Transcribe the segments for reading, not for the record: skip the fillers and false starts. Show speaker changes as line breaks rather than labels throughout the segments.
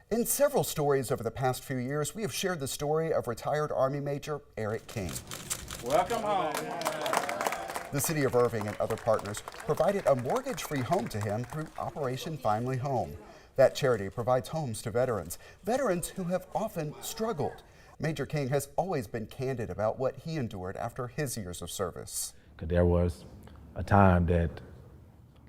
In several stories over the past few years, we have shared the story of retired Army Major Eric King.
Welcome home.
The city of Irving and other partners provided a mortgage-free home to him through Operation Finally Home. That charity provides homes to veterans who have often struggled. Major King has always been candid about what he endured after his years of service.
There was a time that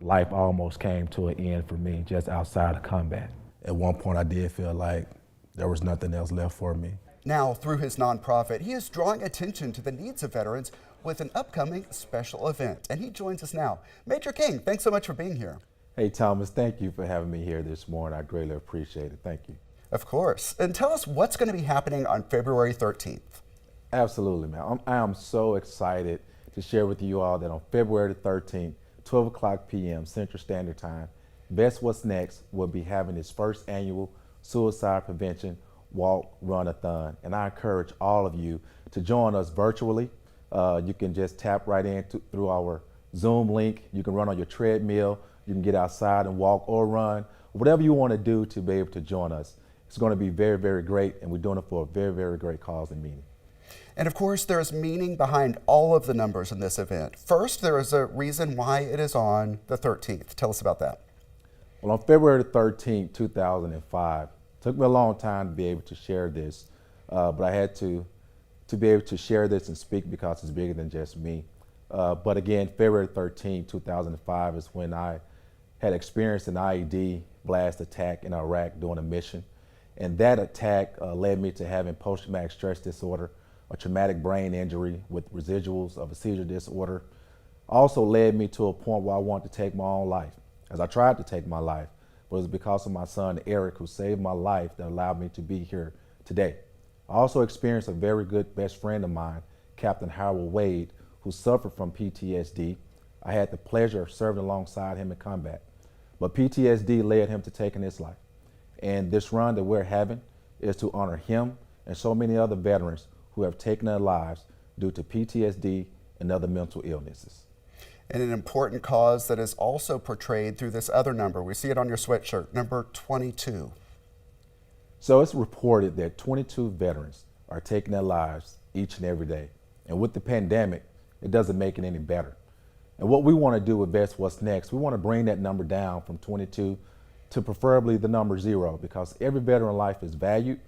life almost came to an end for me just outside of combat. At one point I did feel like there was nothing else left for me.
Now, through his nonprofit, he is drawing attention to the needs of veterans with an upcoming special event. And he joins us now. Major King, thanks so much for being here.
Hey Thomas, thank you for having me here this morning. I greatly appreciate it. Thank you.
Of course. And tell us what's going to be happening on February 13th.
Absolutely, man. I am so excited to share with you all that on February 13th, 12 o'clock p.m. Central Standard Time, VetsWhatsNext will be having its first annual suicide prevention walk-run-a-thon. And I encourage all of you to join us virtually. You can just tap right in through our Zoom link. You can run on your treadmill. You can get outside and walk or run, whatever you want to do to be able to join us. It's going to be very, very great, and we're doing it for a very, very great cause and meaning.
And of course, there's meaning behind all of the numbers in this event. First, there is a reason why it is on the 13th. Tell us about that.
Well, on February 13th, 2005, took me a long time to be able to share this, but I had to be able to share this and speak because it's bigger than just me. But again, February 13th, 2005 is when I had experienced an IED blast attack in Iraq during a mission. And that attack led me to having post-traumatic stress disorder, a traumatic brain injury with residuals of a seizure disorder. Also led me to a point where I wanted to take my own life, as I tried to take my life. But it was because of my son, Eric, who saved my life that allowed me to be here today. I also experienced a very good best friend of mine, Captain Howard Wade, who suffered from PTSD. I had the pleasure of serving alongside him in combat. But PTSD led him to taking his life. And this run that we're having is to honor him and so many other veterans who have taken their lives due to PTSD and other mental illnesses.
And an important cause that is also portrayed through this other number. We see it on your sweatshirt, number 22.
So it's reported that 22 veterans are taking their lives each and every day. And with the pandemic, it doesn't make it any better. And what we want to do with VetsWhatsNext, we want to bring that number down from 22 to preferably the number 0, because every veteran life is valued,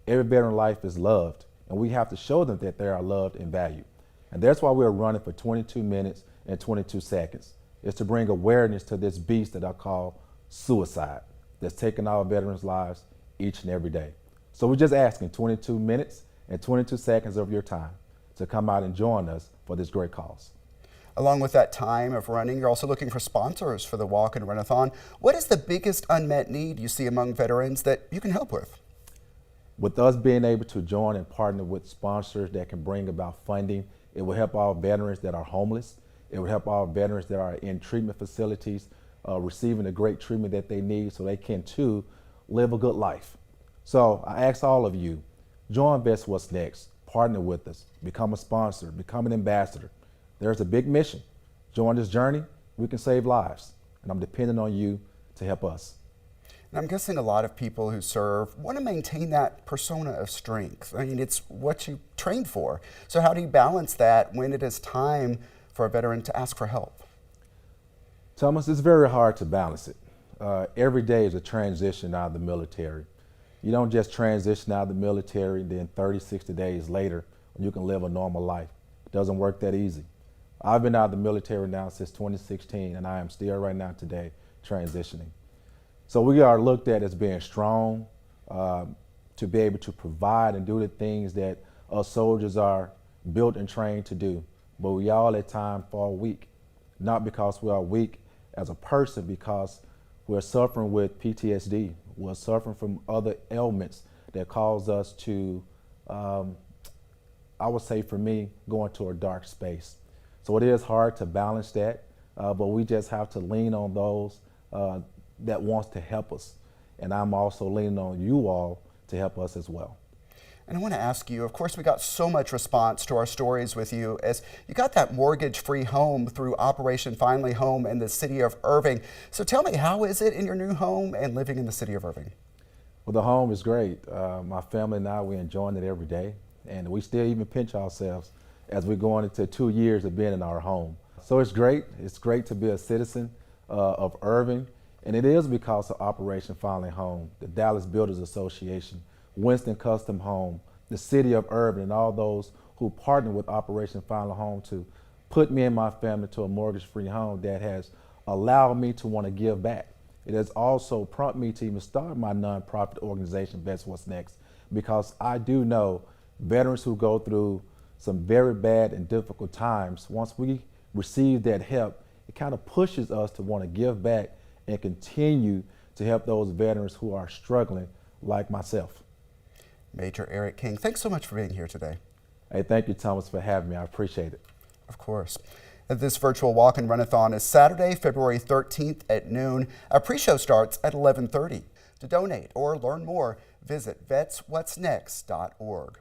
every veteran life is loved, and we have to show them that they are loved and valued. And that's why we're running for 22 minutes and 22 seconds. It's to bring awareness to this beast that I call suicide, that's taking our veterans' lives each and every day. So we're just asking 22 minutes and 22 seconds of your time to come out and join us for this great cause.
Along with that time of running, you're also looking for sponsors for the walk and run-a-thon. What is the biggest unmet need you see among veterans that you can help with?
With us being able to join and partner with sponsors that can bring about funding, it will help our veterans that are homeless. It will help our veterans that are in treatment facilities receiving the great treatment that they need so they can too live a good life. So I ask all of you, join VetsWhatsNext, partner with us, become a sponsor, become an ambassador. There's a big mission. Join this journey, we can save lives. And I'm depending on you to help us.
And I'm guessing a lot of people who serve want to maintain that persona of strength. I mean, it's what you trained for. So how do you balance that when it is time for a veteran to ask for help?
Thomas, it's very hard to balance it. Every day is a transition out of the military. You don't just transition out of the military, then 30, 60 days later, you can live a normal life. It doesn't work that easy. I've been out of the military now since 2016, and I am still right now today transitioning. So we are looked at as being strong, to be able to provide and do the things that us soldiers are built and trained to do. But we all at times fall weak, not because we are weak as a person, because we're suffering with PTSD. We're suffering from other ailments that cause us to, I would say for me, go into a dark space. So it is hard to balance that, but we just have to lean on those that wants to help us. And I'm also leaning on you all to help us as well.
And I want to ask you, of course, we got so much response to our stories with you as you got that mortgage-free home through Operation Finally Home in the city of Irving. So tell me, how is it in your new home and living in the city of Irving?
Well, the home is great. My family and I, we're enjoying it every day, and we still even pinch ourselves as we're going into 2 years of being in our home. So it's great. It's great to be a citizen of Irving, and it is because of Operation Finally Home, the Dallas Builders Association, Winston Custom Home, the city of Irving, and all those who partner with Operation Finally Home to put me and my family to a mortgage-free home that has allowed me to want to give back. It has also prompted me to even start my nonprofit organization, VetsWhatsNext, because I do know veterans who go through some very bad and difficult times, once we receive that help, it kind of pushes us to want to give back and continue to help those veterans who are struggling like myself.
Major Eric King, thanks so much for being here today.
Hey, thank you, Thomas, for having me. I appreciate it.
Of course. This virtual walk and run-a-thon is Saturday, February 13th at noon. A pre-show starts at 11:30. To donate or learn more, visit VetsWhatsNext.org.